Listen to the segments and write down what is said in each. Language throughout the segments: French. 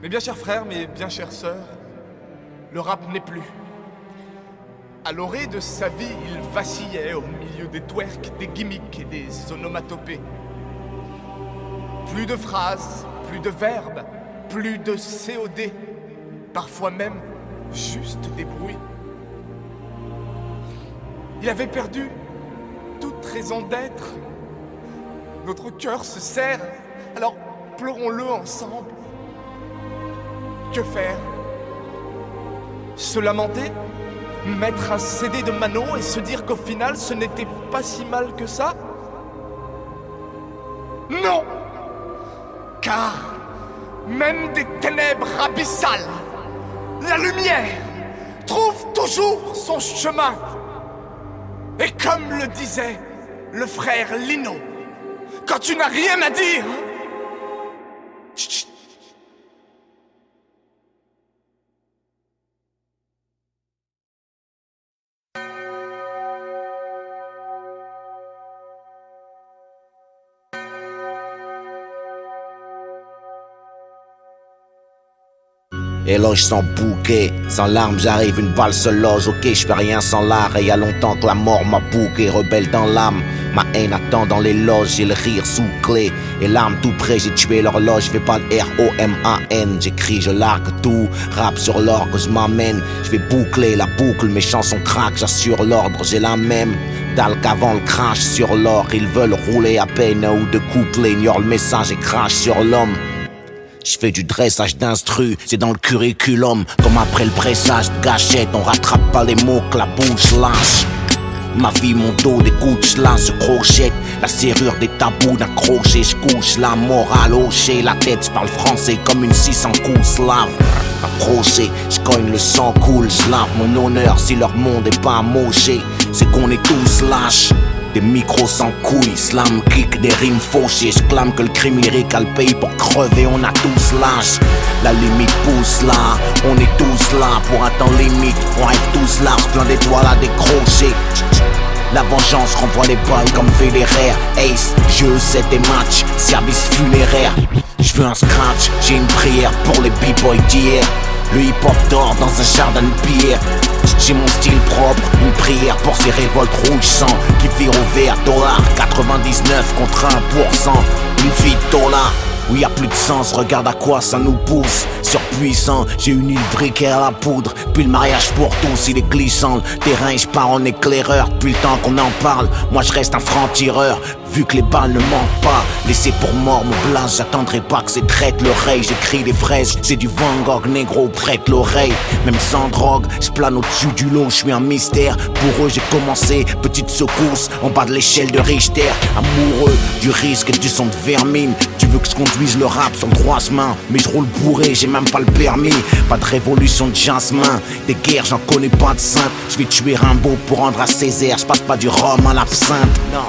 Mes bien chers frères, mes bien chères sœurs, le rap n'est plus. À l'orée de sa vie, il vacillait au milieu des twerks, des gimmicks et des onomatopées. Plus de phrases, plus de verbes, plus de COD, parfois même juste des bruits. Il avait perdu toute raison d'être. Notre cœur se serre, alors pleurons-le ensemble. Que faire? Se lamenter? Mettre un CD de Mano et se dire qu'au final ce n'était pas si mal que ça? Non! Car même des ténèbres abyssales, la lumière trouve toujours son chemin. Et comme le disait le frère Lino, quand tu n'as rien à dire, chut. Éloge sans bouquet, sans larmes j'arrive, une balle se loge. Ok, je fais rien sans l'art, et y a longtemps que la mort m'a bouqué. Rebelle dans l'âme, ma haine attend dans les loges. J'ai le rire sous clé, et l'arme tout près. J'ai tué l'horloge, je fais pas de R-O-M-A-N. J'écris, je largue tout, rap sur l'orgue, je m'amène. Je vais boucler la boucle, mes chansons craquent, j'assure l'ordre, j'ai la même dalle qu'avant le crash sur l'or. Ils veulent rouler à peine ou de coupler, ignorent le message et crash sur l'homme. Je fais du dressage d'instru, c'est dans le curriculum. Comme après le pressage de gâchette, on rattrape pas les mots que la bouche lâche. Ma vie, mon dos, des couches là, je crochette. La serrure des tabous d'un crochet, je couche la morale hochée. La tête, je parle français comme une 600 coups slave. Approché, je cogne le sang coule, je lave mon honneur si leur monde est pas amoché. C'est qu'on est tous lâches. Des micros sans couilles, slam, kick, des rimes fauchées. Je clame que le crime lyrique a le pays pour crever, on a tous l'âge. La limite pousse là, on est tous là pour un temps limite. On rêve tous large, plein d'étoiles à décrocher. La vengeance renvoie les balles comme Federer. Ace, jeu, 7 et match, service funéraire. Je veux un scratch, j'ai une prière pour les b-boys d'hier. Le hip-hop dort dans un jardin de pierre. J'ai mon style propre, une prière pour ces révoltes rouges sang qui virent au vert, dollar 99 contre 1%. Une vie de dollar où y a plus de sens, regarde à quoi ça nous pousse. Surpuissant, j'ai une huile briquet à la poudre. Puis le mariage pour tous, il est glissant. Le terrain, je pars en éclaireur. Depuis le temps qu'on en parle, moi je reste un franc-tireur. Vu que les balles ne manquent pas, laissez pour mort mon blase. J'attendrai pas que c'est traite l'oreille. J'écris des fraises, c'est du Van Gogh, négro, prête l'oreille. Même sans drogue, je plane au-dessus du lot, je suis un mystère. Pour eux j'ai commencé, petite secousse en bas de l'échelle de Richter. Amoureux du risque et du son de vermine. Tu veux que je conduise le rap sur le droit chemin, mais je roule bourré, j'ai même pas le permis. Pas de révolution de jasmin, des guerres j'en connais pas de sainte. Je vais tuer Rimbaud pour rendre à Césaire. Je passe pas du rhum à l'absinthe, non.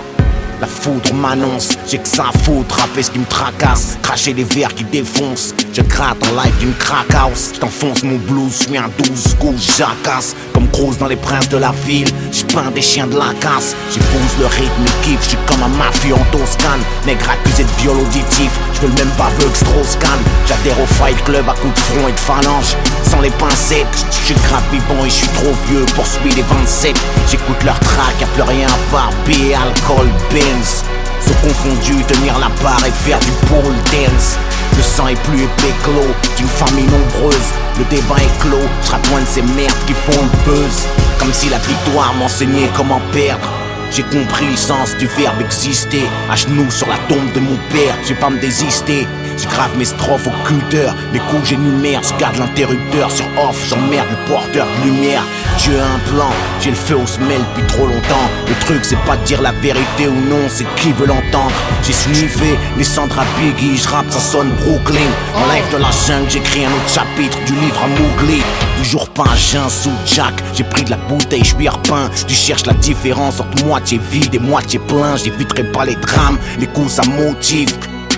La foudre m'annonce, j'ai que ça à foutre, rapper ce qui me tracasse, cracher les verres qui défoncent. Je gratte en live d'une crack house, j't'enfonce mon blues, j'suis un 12 coups, jacasse. Comme Cruz dans les princes de la ville, j'peins des chiens de la casse. J'épouse le rythme et kiffe, j'suis comme un mafieux en Toscane. Nègre accusé de viol auditif, j'veux le même baveux que Strauss-Kahn. J'adhère au fight club à coups de front et de phalange. Sans les pincettes, j'suis grave vivant et j'suis trop vieux pour suivre les 27. J'écoute leur track, y'a plus rien à part billet, alcool, Benz. Se confondus, tenir la barre et faire du pole dance. Le sang est plus épais que l'eau d'une famille nombreuse. Le débat est clos, j'rappe loin de ces merdes qui font le buzz. Comme si la victoire m'enseignait comment perdre. J'ai compris le sens du verbe exister. À genoux sur la tombe de mon père, j'ai pas me désister. Je grave mes strophes au cutter, mes coups j'énumère, je garde l'interrupteur sur off, j'emmerde le porteur de lumière. Dieu a un plan, j'ai le feu au semelle depuis trop longtemps. Le truc c'est pas de dire la vérité ou non, c'est qui veut l'entendre. J'ai sniffé les cendres à Biggie, je rappe ça sonne Brooklyn. En live de la jungle, j'écris un autre chapitre du livre à Mowgli. Toujours pas un jeun sous Jack, j'ai pris de la bouteille, je suis repeint. Tu cherches la différence entre moitié vide et moitié plein. J'éviterai pas les drames, les coups ça motive.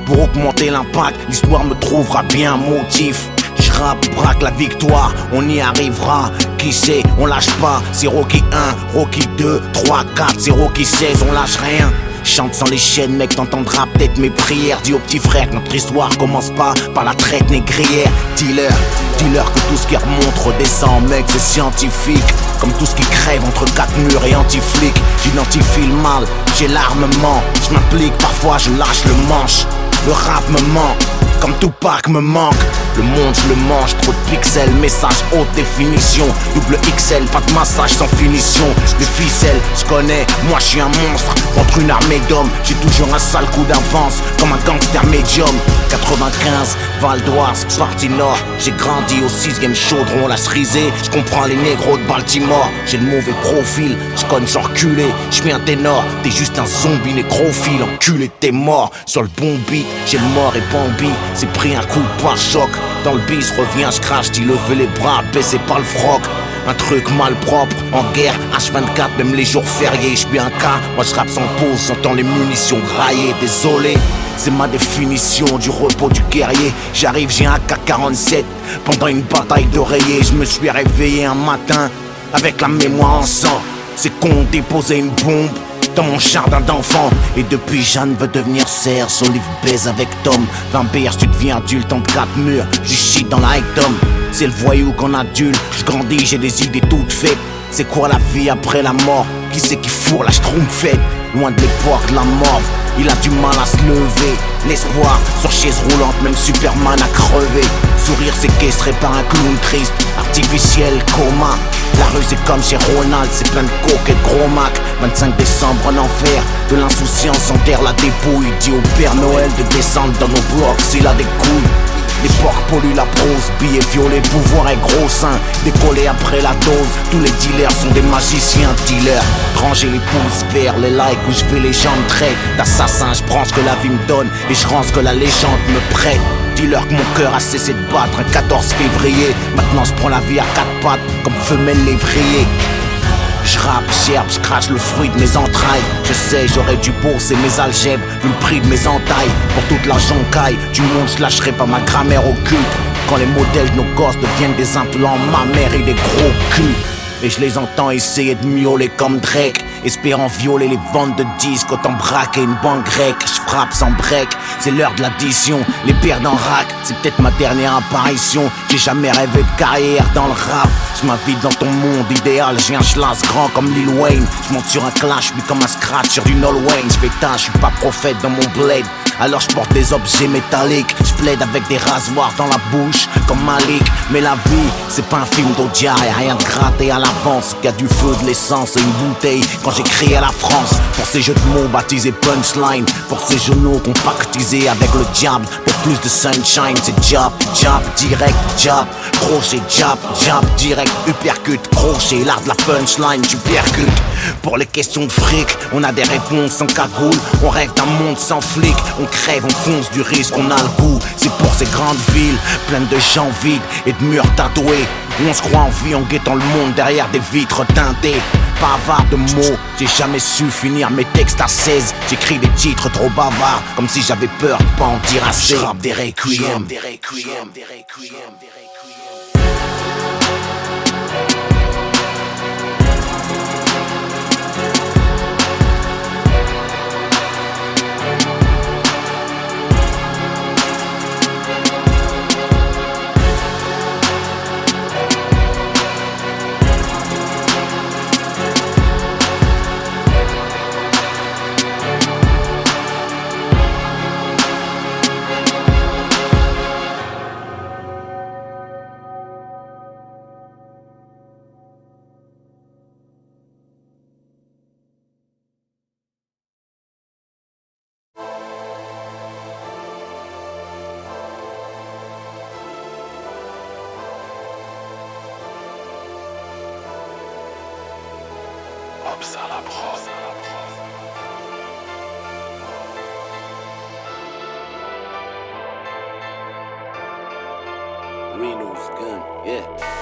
Pour augmenter l'impact, l'histoire me trouvera bien un motif. Je rappe, braque la victoire, on y arrivera. Qui sait, on lâche pas, c'est Rocky 1, Rocky 2, 3, 4, c'est Rocky 16, on lâche rien. Chante sans les chaînes, mec, t'entendras peut-être mes prières. Dis au petit frère que notre histoire commence pas par la traite négrière. Dis-leur que tout ce qui remonte redescend, mec, c'est scientifique. Comme tout ce qui crève entre quatre murs et anti-flics. J'identifie le mal, j'ai l'armement. Je m'implique, parfois je lâche le manche. Le rap me ment, comme Tupac me manque. Le monde je le mange, trop de pixels. Message haute définition, double XL, pas de massage sans finition. Les ficelles, je connais, moi je suis un monstre. Contre une armée d'hommes, j'ai toujours un sale coup d'avance. Comme un gangster médium. 95, Val d'Oise, partie nord. J'ai grandi au 6ème chaudron, la cerisée. Je comprends les négros de Baltimore. J'ai le mauvais profil, je connais sans reculer. Je mets un ténor, t'es juste un zombie nécrophile. Enculé, t'es mort sur le bon beat. J'ai le mort et Bambi, c'est pris un coup par choc. Dans le bis, reviens, je crache, dis lever les bras, baissez pas le froc. Un truc malpropre, en guerre, H24, même les jours fériés. J'suis un cas, moi je rappe sans pause, j'entends les munitions grailler. Désolé, c'est ma définition du repos du guerrier. J'arrive, j'ai un AK-47, pendant une bataille d'oreiller. Je me suis réveillé un matin, avec la mémoire en sang. C'est qu'on déposait une bombe dans mon jardin d'enfant. Et depuis Jeanne veut devenir Serge, Olive baise avec Tom. 20 BR, tu deviens adulte entre 4 murs, du shit dans la rectum. C'est le voyou qu'on adulte, je grandis, j'ai des idées toutes faites. C'est quoi la vie après la mort? Qui c'est qui fourre la schtroumpfette? Loin de l'époque de la mort, il a du mal à se lever. L'espoir sur chaise roulante, même Superman a crevé. Sourire séquestré par un clown triste, artificiel coma. La rue c'est comme chez Ronald, c'est plein de coke et de gros mac. 25 décembre en enfer, de l'insouciance enterre la dépouille. Dit au Père Noël de descendre dans nos blocs s'il a des couilles. Les porcs polluent la prose, billets violets, pouvoir et gros seins. Décollé après la dose, tous les dealers sont des magiciens dealers. Ranger les pouces vers les likes où je fais les jambes traits d'assassin, je prends ce que la vie me donne et je rends ce que la légende me prête. Dis-leur que mon cœur a cessé de battre un 14 février. Maintenant je prends la vie à quatre pattes comme femelle lévrier. Je rappe, gerbe, je crache le fruit de mes entrailles. Je sais, j'aurais dû bourser mes algèbres vu le prix de mes entailles. Pour toute la joncaille du monde, je lâcherai pas ma grammaire occulte. Quand les modèles de nos gosses deviennent des implants, ma mère et des gros culs. Et je les entends essayer de miauler comme Drake, espérant violer les ventes de disques, autant braquer une banque grecque. Je frappe sans break, c'est l'heure de l'addition. Les pertes en rack, c'est peut-être ma dernière apparition. J'ai jamais rêvé de carrière dans le rap. Je m'invite dans ton monde idéal, j'ai un schlass grand comme Lil Wayne. Je monte sur un clash, puis comme un scratch sur du Nol Wayne. Je fais tâche, je suis pas prophète dans mon blade. Alors je porte des objets métalliques, je plaide avec des rasoirs dans la bouche comme Malik. Mais la vie, c'est pas un film d'Audiard, y'a rien de gratté à l'avance. Qu'il y a du feu, de l'essence et une bouteille quand j'écris à la France. Pour ces jeux de mots baptisés punchline, pour ces genoux compactisés avec le diable. Pour plus de sunshine, c'est jab, jab, direct, jab, crochet, jab, jab, direct, uppercut, crochet, l'art de la punchline, tu percutes. Pour les questions de fric, on a des réponses sans cagoule. On rêve d'un monde sans flic, on crève, on fonce du risque, on a le goût. C'est pour ces grandes villes, pleines de gens vides et de murs tatoués, où on se croit en vie en guettant le monde derrière des vitres teintées. Pas avare de mots, j'ai jamais su finir mes textes à 16. J'écris des titres trop bavards, comme si j'avais peur de pas en dire assez. J'rappe des requiem, des requiem, des requiem, des requiem.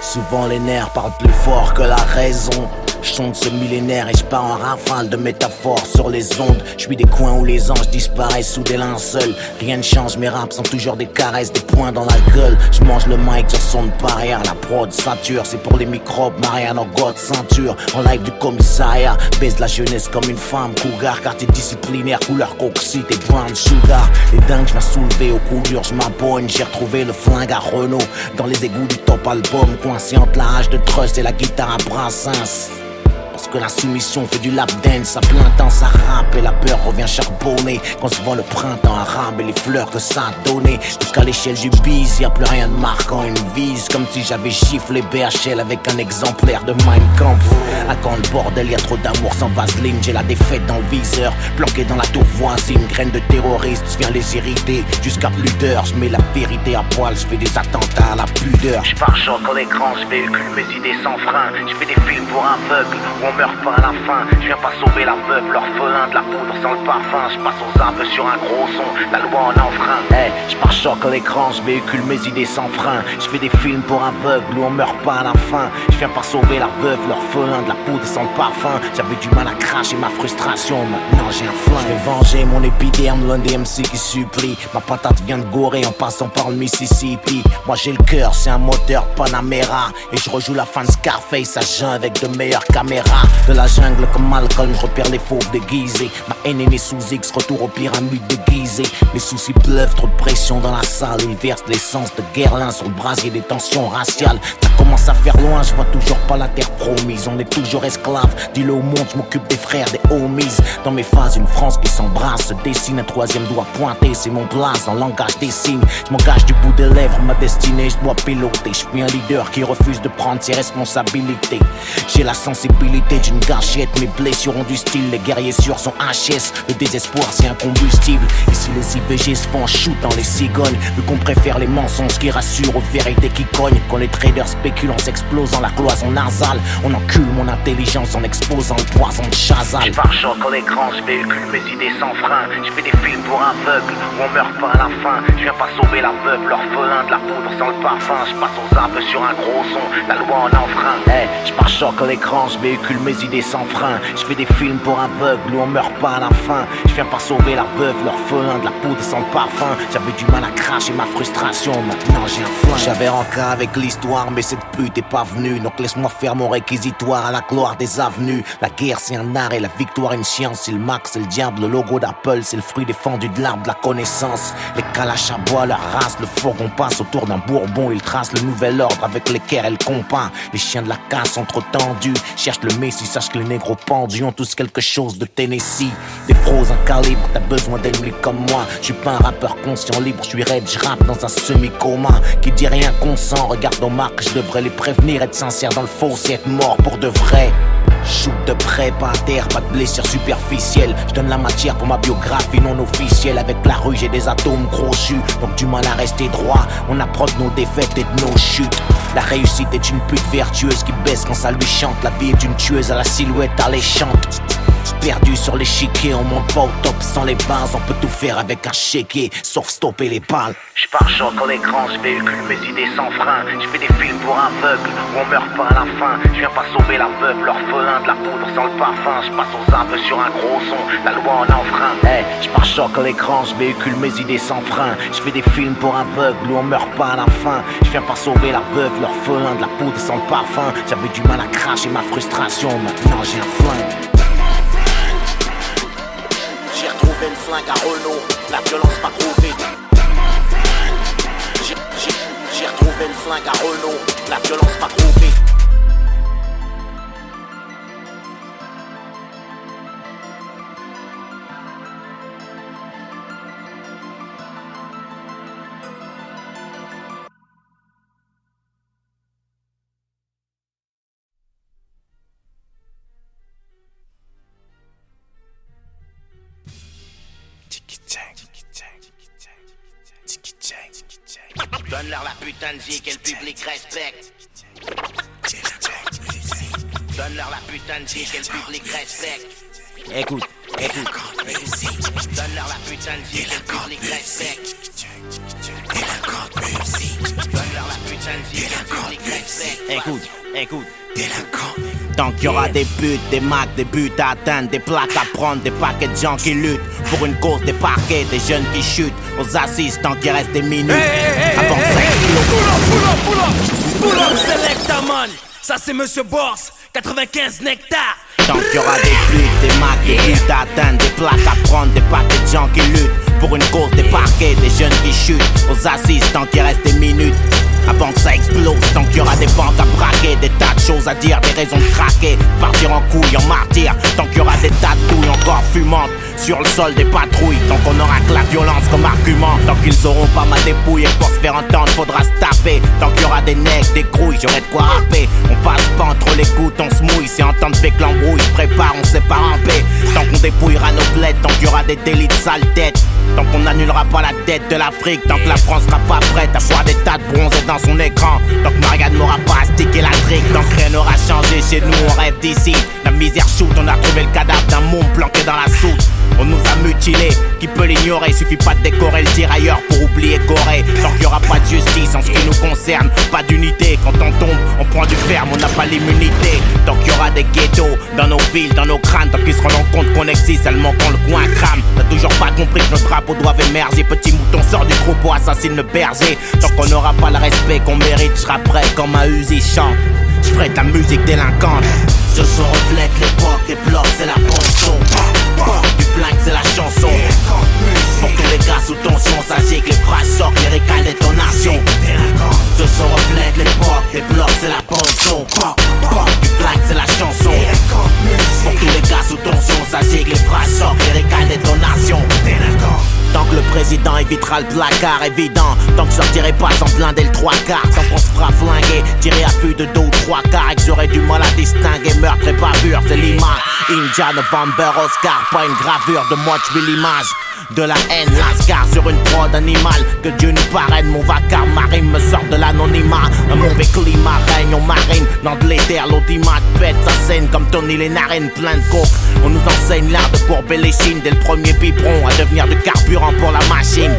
Souvent les nerfs parlent plus fort que la raison. Je sonde ce millénaire et je pars en rafale de métaphores sur les ondes. Je suis des coins où les anges disparaissent sous des linceuls. Rien ne change, mes raps sont toujours des caresses, des poings dans la gueule. Je mange le mic sur son paria, la prod sature. C'est pour les microbes, Marianne en God ceinture. En live du commissariat, baise la jeunesse comme une femme. Cougar, quartier disciplinaire, couleur coxite et brown sugar. Les dingues, je viens soulever au coup dur, je m'abonne. J'ai retrouvé le flingue à Renault dans les égouts du top album, coincé entre la hache de trust et la guitare à Brassens. Parce que la soumission fait du lap dance à plein temps, ça rappe et la peur revient charbonner. Quand se voit le printemps arabe et les fleurs que ça a donné. Jusqu'à l'échelle du bise, y'a plus rien de marquant, une vise. Comme si j'avais giflé BHL avec un exemplaire de Mein Kampf. À quand le bordel, y'a trop d'amour sans vaseline. J'ai la défaite dans le viseur, planqué dans la tour voisine. Graine de terroriste, viens les irriter. Jusqu'à plus d'heures, j'mets la vérité à poil. J'fais des attentats à la pudeur. J'pars choc à l'écran, j'véhicule mes idées sans frein. J'fais des films pour aveugles. On meurt pas à la fin, je viens pas sauver la veuve, l'orphelin de la poudre sans le parfum. Je passe aux arbres sur un gros son, la loi en enfreint. Hey, je pars choc à l'écran, je véhicule mes idées sans frein. Je fais des films pour aveugles où on meurt pas à la fin. Je viens pas sauver la veuve, l'orphelin de la poudre sans le parfum. J'avais du mal à cracher ma frustration, maintenant j'ai un flingue. Je vais venger mon épiderme, loin des MC qui supplient. Ma patate vient de Gorée en passant par le Mississippi. Moi j'ai le cœur, c'est un moteur Panamera. Et je rejoue la fin de Scarface à jeun avec de meilleures caméras. De la jungle comme Malcolm, je repère les fauves déguisés. Ma haine est née sous X, retour aux pyramides déguisées. Les soucis pleuvent, trop de pression dans la salle. Ils versent l'essence de Guerlain sur le brasier des tensions raciales. Ça commence à faire loin, je vois toujours pas la terre promise. On est toujours esclaves, dis-le au monde, je m'occupe des frères, des homies. Dans mes phases, une France qui s'embrasse, se dessine un troisième doigt pointé. C'est mon place en langage des signes. Je m'engage du bout des lèvres, ma destinée, je dois piloter. Je suis un leader qui refuse de prendre ses responsabilités. J'ai la sensibilité d'une gâchette, mes blessures ont du style. Les guerriers sûrs sont HS, le désespoir c'est un combustible. Ici les IVG se font en shoot dans les cigognes. Vu qu'on préfère les mensonges qui rassurent aux vérités qui cognent. Quand les traders spéculent en s'explosant la cloison nasale. On encule mon intelligence en exposant le poison de Chazal. Je pars choc à l'écran, je véhicule mes idées sans frein. Je fais des films pour aveugles où on meurt pas à la fin. Je viens pas sauver la veuve, l'orphelin de la poudre sans le parfum. Je passe aux arbres sur un gros son, la loi en enfreint. Hey, je pars choc à l'écran, je véhicule mes idées sans frein. Je fais des films pour aveugles où on meurt pas à la fin. Je viens pas sauver la veuve, l'orphelin de la poudre sans le parfum. J'avais du mal à cracher ma frustration, maintenant j'ai un flingue. J'avais rancard avec l'histoire, mais cette pute est pas venue. Donc laisse-moi faire mon réquisitoire à la gloire des avenues. La guerre c'est un art et la victoire une science. C'est le max, c'est le diable, le logo d'Apple. C'est le fruit défendu de l'arbre de la connaissance. Les calaches à bois, leur race, le fourgon passe autour d'un bourbon. Ils tracent le nouvel ordre avec l'équerre et le compas. Les chiens de la casse sont trop tendus. Cherche le messie, sache que les négros pendus ont tous quelque chose de Tennessee. Des pros en calibre, t'as besoin d'ennemis comme moi. Je suis pas un rappeur conscient libre, je suis raide, je rappe dans un semi-coma. Qui dit rien consent, regarde nos marques, je devrais les prévenir. Être sincère dans le faux, c'est être mort pour de vrai. Shoot de près, pas à terre, pas de blessure superficielle. Je donne la matière pour ma biographie non officielle. Avec la rue j'ai des atomes crochus, donc du mal à rester droit. On approche nos défaites et de nos chutes. La réussite est une pute vertueuse qui baisse quand ça lui chante. La vie est une tueuse à la silhouette alléchante. Perdu sur l'échiquier, on monte pas au top sans les bases. On peut tout faire avec un chéquier, sauf stopper les balles. Je pars choc à l'écran, je véhicule mes idées sans frein. Je fais des films pour aveugles où on meurt pas à la fin. Je viens pas sauver la veuve, l'orphelin de la poudre sans le parfum. Je passe aux arbres sur un gros son, la loi en enfreint. Hey, je pars choc à l'écran, je véhicule mes idées sans frein. Je fais des films pour aveugles où on meurt pas à la fin. Je viens pas sauver la veuve, l'orphelin de la poudre sans le parfum. J'avais du mal à cracher ma frustration, maintenant j'ai un flingue. J'ai retrouvé le flingue à Renault, la violence m'a groupé. J'ai retrouvé le flingue à Renault, la violence m'a groupé. Donne-leur la putain de zik et le public respecte. Donne-leur la putain de zik et le public respecte. Écoute. Donne-leur la putain de zik et le public respecte. Donne-leur la putain Écoute, écoute. Tant qu'il y aura des buts, des macs, des buts à atteindre, des plaques à prendre, des paquets de gens qui luttent pour une cause, des parquets, des jeunes qui chutent aux assises, tant qu'il reste des minutes avant que ça explose. Pull up, selecta man. Ça c'est Monsieur Boss, 95 nectar. Tant qu'il y aura des buts, des macs, des buts à atteindre, des plaques à prendre, des paquets de gens qui luttent pour une cause, des parquets, des jeunes qui chutent aux assises, tant qu'il reste des minutes avant que ça explose. Tant qu'il y aura des banques à braquer, des tas de choses à dire, des raisons de craquer, partir en couille, en martyr. Tant qu'il y aura des tas de douilles encore fumantes sur le sol des patrouilles. Tant qu'on aura que la violence comme argument. Tant qu'ils auront pas ma dépouille et pour se faire entendre faudra se taper. Tant qu'il y aura des nègres, des grouilles, j'aurai de quoi rapper. On passe pas entre les gouttes, on se mouille. C'est entendre fait que l'embrouille se prépare, on sait pas ramper. Tant qu'on dépouillera nos bleds, tant qu'il y aura des délits de sale tête. Tant qu'on n'annulera pas la dette de l'Afrique. Tant que la France sera pas prête à voir des tas de bronzés dans son écran. Tant que Marianne n'aura pas astiqué la trique. Tant que rien n'aura changé chez nous, on rêve d'ici. La misère shoot, on a trouvé le cadavre d'un môme planqué dans la soute. On nous a mutilés, qui peut l'ignorer? Suffit pas de décorer le tirailleur pour oublier Corée. Tant qu'il y aura pas de justice en ce qui nous concerne, pas d'unité. Quand on tombe, on prend du ferme, on n'a pas l'immunité. Tant qu'il y aura des ghettos dans nos villes, dans nos crânes. Tant qu'ils se rendront compte qu'on existe seulement quand le coin crame. T'as toujours pas compris que nos drapeaux doivent émerger. Petit mouton sort du troupeau, assassine le berger. Tant qu'on n'aura pas le respect qu'on mérite, je serai prêt comme un Uzi chante. Je ferai de la musique délinquante. Ce son reflète l'époque, les blocs c'est la ponçon. Du flingue c'est la chanson. Pour tous les gars sous tension, sachez que les phrases sortent, les récales détonation. Ce son reflète l'époque, les blocs c'est la ponçon. Du flingue c'est la chanson. Pour tous les gars sous tension, sachez que les phrases sortent, les récales détonation. Tant que le président évitera le placard évident. Tant que je sortirai pas sans blinder le 3 quarts. Tant qu'on se fera flinguer, tirer à plus de 2 ou 3 quarts. Et que j'aurai du mal à distinguer meurtre et bavure. C'est l'image India, November, Oscar. Pas une gravure de moi, tu vis l'image de la haine, lascar sur une prod animale. Que Dieu nous parraine, mon vacarme marine me sort de l'anonymat. Un mauvais climat règne, on marine dans de l'éther. L'audimat pète sa scène comme Tony les narines plein de coke. On nous enseigne l'art de courber les chines dès le premier biberon, à devenir du carburant pour la machine.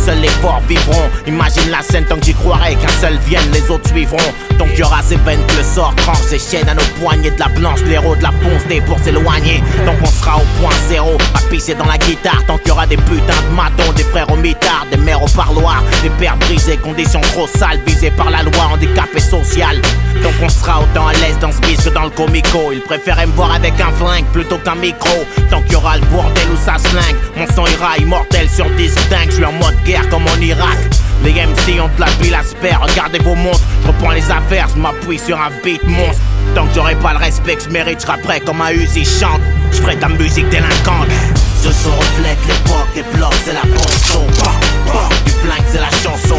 Seuls les forts vivront. Imagine la scène, tant que j'y croirai qu'un seul vienne, les autres suivront. Donc il y aura ces veines que le sort tranche, ces chaînes à nos poignets, de la blanche, l'héros de la ponce D pour s'éloigner. Donc on sera au point zéro, à pisser dans la guitare. Tant qu'il y aura des putains de matons, des frères au mitard, des mères au parloir, des pères brisés, conditions trop sales, visées par la loi, handicapé social. Donc on sera autant à l'aise dans ce bis que dans le comico. Ils préféraient me voir avec un flingue plutôt qu'un micro. Tant qu'il y aura le bordel où ça slingue, mon sang ira immortel sur disque dingue. Je suis en mode guerre comme en Irak. Les MC ont de la pile à se faire, regardez vos montres. Je reprends les affaires, je m'appuie sur un beat monstre. Tant que j'aurai pas le respect que je mérite, je serai prêt comme un Uzi chante. Je ferai de la musique délinquante. Ce son reflète l'époque, les blocs c'est la ponçon. Du flingue c'est la chanson.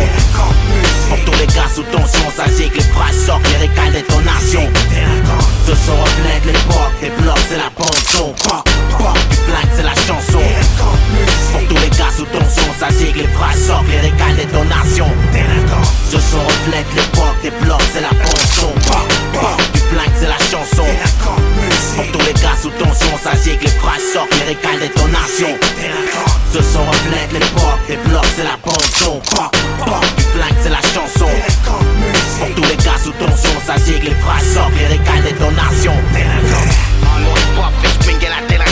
Pour tous les gars sous tension, sachez que les phrases sortent, les récales détonation. Ce son reflète l'époque, les blocs c'est la ponçon. Du flingue c'est la chanson. Pour tous les gars sous tension, sachez que les phrases sortent, les récales détonation. Ce son reflète l'époque, les blocs c'est la ponçon. Du flingue c'est la chanson. Pour tous les gars sous tension, sachez que les phrases sortent, les récales détonation. Ce son reflète l'époque, les blocs c'est la ponçon. Du flingue c'est la chanson. Pour tous les gars sous tension, sachez que les phrases sortent, les récales détonation. Mon hip-hop fait swinguer la télé.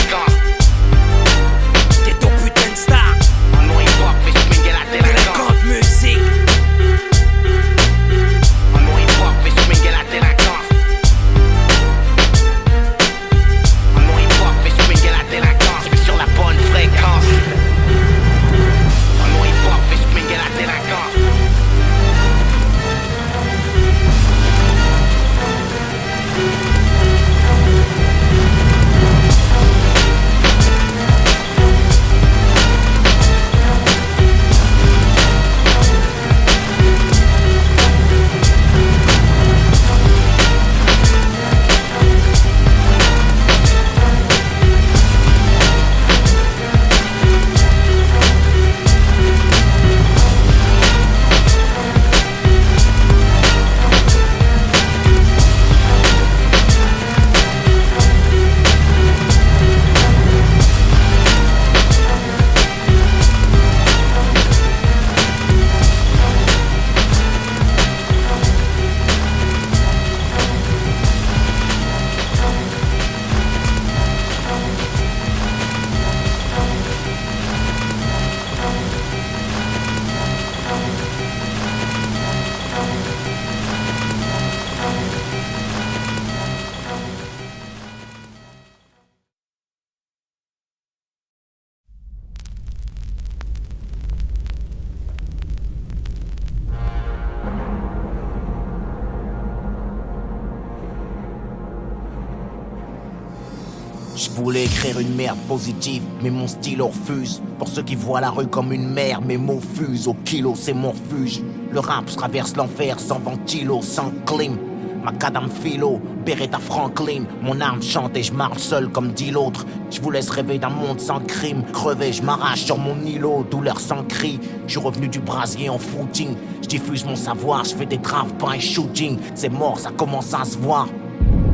Je voulais écrire une merde positive, mais mon stylo refuse. Pour ceux qui voient la rue comme une mer, mes mots fusent. Au kilo, c'est mon refuge. Le rap traverse l'enfer sans ventilo, sans clim. Macadam philo, Beretta Franklin. Mon arme chante et je marche seul comme dit l'autre. Je vous laisse rêver d'un monde sans crime. Crevé, je m'arrache sur mon îlot, douleur sans cri. Je suis revenu du brasier en footing. Je diffuse mon savoir, je fais des traves, pas un shooting. C'est mort, ça commence à se voir.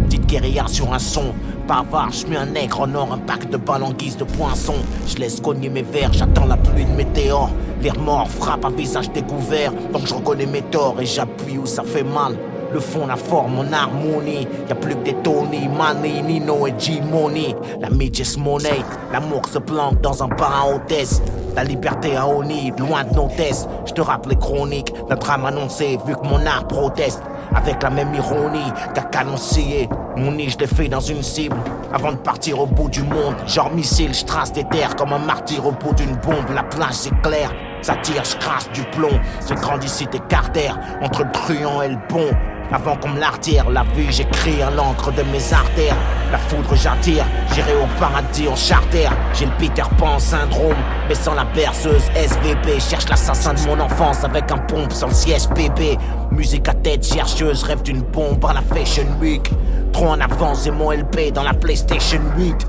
Petite guérilla sur un son, bavard, j'mets un nègre en or, un pack de balles en guise de poinçon. Je laisse cogner mes verres, j'attends la pluie de météore. Les remords frappent à visage découvert, donc je reconnais mes torts et j'appuie où ça fait mal. Le fond, la forme, mon harmonie. Y'a plus que des Tony, Manny, Nino et G-Money. L'amitié se monnaie, l'amour se planque dans un bar à hôtesse. La liberté à Oni, loin de nos tests. Je te rappelle les chroniques, notre âme annoncée, vu que mon art proteste. Avec la même ironie qu'à canoncier. Mon nid, je l'ai fait dans une cible. Avant de partir au bout du monde, genre missile, je trace des terres comme un martyr au bout d'une bombe. La plage c'est clair, ça tire, je crache du plomb. J'ai grandi cité Carter, entre le truand et le pont. Avant qu'on me l'artère, la vie j'écris à l'encre de mes artères. La foudre j'attire, j'irai au paradis en charter. J'ai le Peter Pan syndrome, mais sans la perceuse SVP. Cherche l'assassin de mon enfance avec un pompe sans le siège bébé. Musique à tête chercheuse, rêve d'une bombe à la Fashion Week. Trop en avance et mon LP dans la PlayStation 8.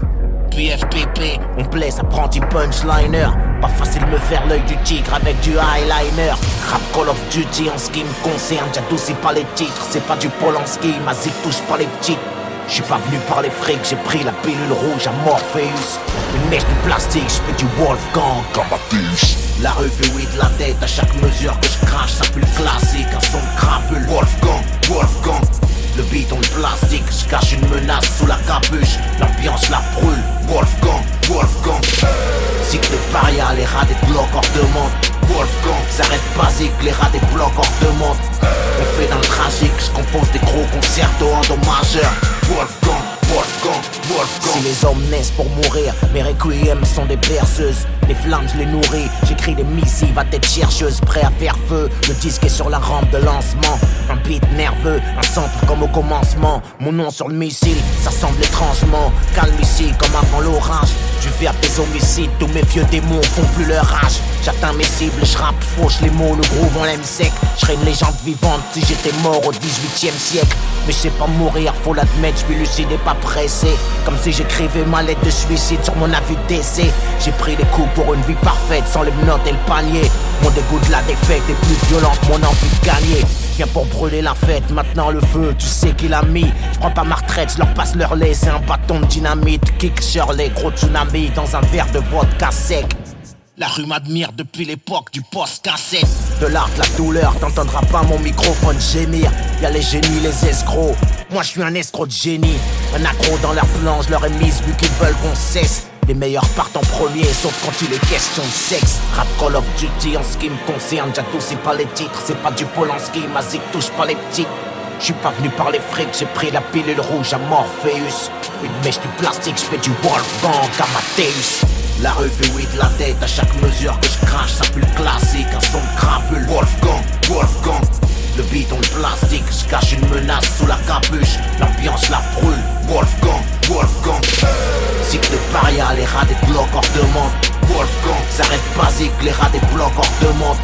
Puis FPP, on blesse apprenti punchliner. Pas facile de me faire l'œil du tigre avec du eyeliner. Rap Call of Duty en ce qui me concerne, j'adoucis pas les titres. C'est pas du Polanski, ma zik touche pas les petites. J'suis pas venu par les frics, j'ai pris la pilule rouge à Morpheus. Une mèche de plastique, j'fais du Wolfgang comme Matisse. La rue fait oui de la tête à chaque mesure que je crache, ça pue le classique, un son de crapule. Wolfgang, Wolfgang. Le beat en plastique, je cache une menace sous la capuche. L'ambiance la brûle, Wolfgang, Wolfgang. Cycle de paria, les rats des blocs hors de monde. Wolfgang, ça reste basique, les rats des blocs hors de monde. On fait dans le tragique, je compose des gros concertos endommageurs. Wolfgang, Wolfgang, Wolfgang. Si les hommes naissent pour mourir, mes requiems sont des berceuses. Les flammes je les nourris, j'écris des missives à tête chercheuse, prêt à faire feu. Le disque est sur la rampe de lancement. Un beat nerveux, un sample comme au commencement. Mon nom sur le missile, ça semble étrangement calme ici comme avant l'orage. Je fais à des homicides, tous mes vieux démons font plus leur rage. J'atteins mes cibles, je rappe, fauche les mots, le groove on l'aime sec. Je serais une légende vivante si j'étais mort au 18e siècle. Mais je sais pas mourir, faut l'admettre, je suis lucide et pas pressé. Comme si j'écrivais ma lettre de suicide sur mon avis de décès. J'ai pris des coups pour une vie parfaite sans les menottes et le panier. Mon dégoût de la défaite est plus violent que mon envie de gagner. Viens pour brûler la fête, maintenant le feu, tu sais qui l'a mis. Je prends pas ma retraite, je leur passe leur lait, c'est un bâton de dynamite. Kick Shirley, gros tsunami dans un verre de vodka sec. La rue m'admire depuis l'époque du post-cassette. De l'art, la douleur, t'entendras pas mon microphone gémir. Y'a les génies, les escrocs, moi je suis un escroc de génie. Un accro dans leur plan, je leur ai mise vu qu'ils veulent qu'on cesse. Les meilleurs partent en premier, sauf quand il est question de sexe. Rap Call of Duty en ce qui me concerne, j'adoucis pas les titres. C'est pas du Polanski, ma zik touche pas les petites. J'suis pas venu par les frics, j'ai pris la pilule rouge à Morpheus. Une mèche du plastique, j'fais du Wolfgang à Matisse. La rue fait oui de la tête à chaque mesure que je crache, ça pue le classique, un son de crapule. Wolfgang, Wolfgang. Le beat en plastique, je cache une menace sous la capuche. L'ambiance la brûle, Wolfgang, Wolfgang. Cycle de paria, les rats des blocs hors de monde. Wolfgang, ça reste basique, les rats des blocs hors de monde.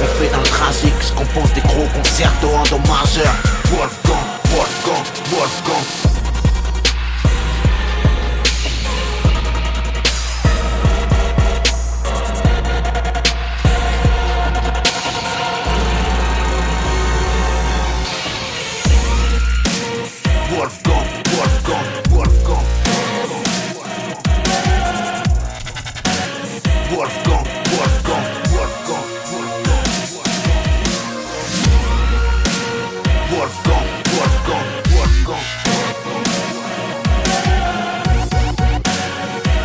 On fait dans le tragique, je compose des gros concertos endommageurs. Wolfgang, Wolfgang, Wolfgang. Wolfgang, Wolfgang, Wolfgang. Wolfgang, Wolfgang, Wolfgang. Wolfgang, Wolfgang, Wolfgang.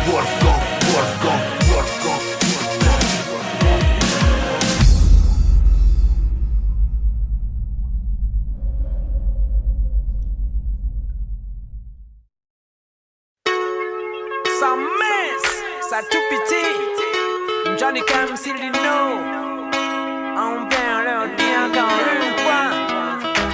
Wolfgang, Wolfgang, Wolfgang. Ça mince, ça tout petit. Johnny Cam, s'il dit non, on vient leur dire encore une fois.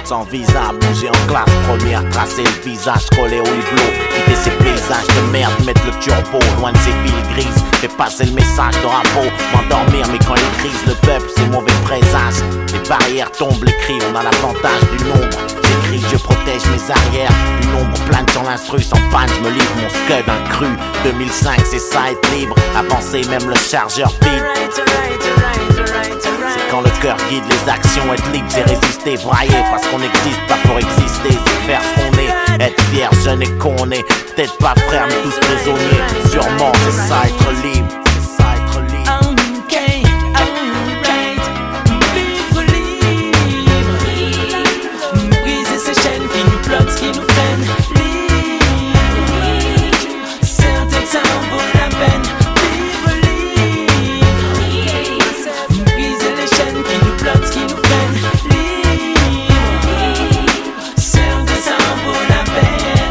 Sans visa, bouger en classe première, tracer le visage, collé au hublot, quitter ses paysages. paysage de merde, mettre le turbo loin de ces villes grises. Fais passer le message de Rambo, m'endormir, mais quand il crise, le peuple c'est mauvais présence. Les barrières tombent, les cris, on a l'avantage du nombre. J'écris, je protège mes arrières. Une ombre plane sur l'instru, sans panne, je me livre mon scud cru. 2005, c'est ça être libre. Avancer, même le chargeur vide. C'est quand le cœur guide les actions. Être libre, c'est résister, brailler. Parce qu'on n'existe pas pour exister. C'est faire ce qu'on est, être fier, jeune et qu'on est. Peut-être pas frère, mais tous prisonniers. Sûrement, c'est ça être libre. C'est ça être libre. Qui nous prennent libre, certains ça en vaut la peine. Vivre libre, briser les chaînes qui nous bloquent, qui nous prennent libre, certains ça en vaut la peine.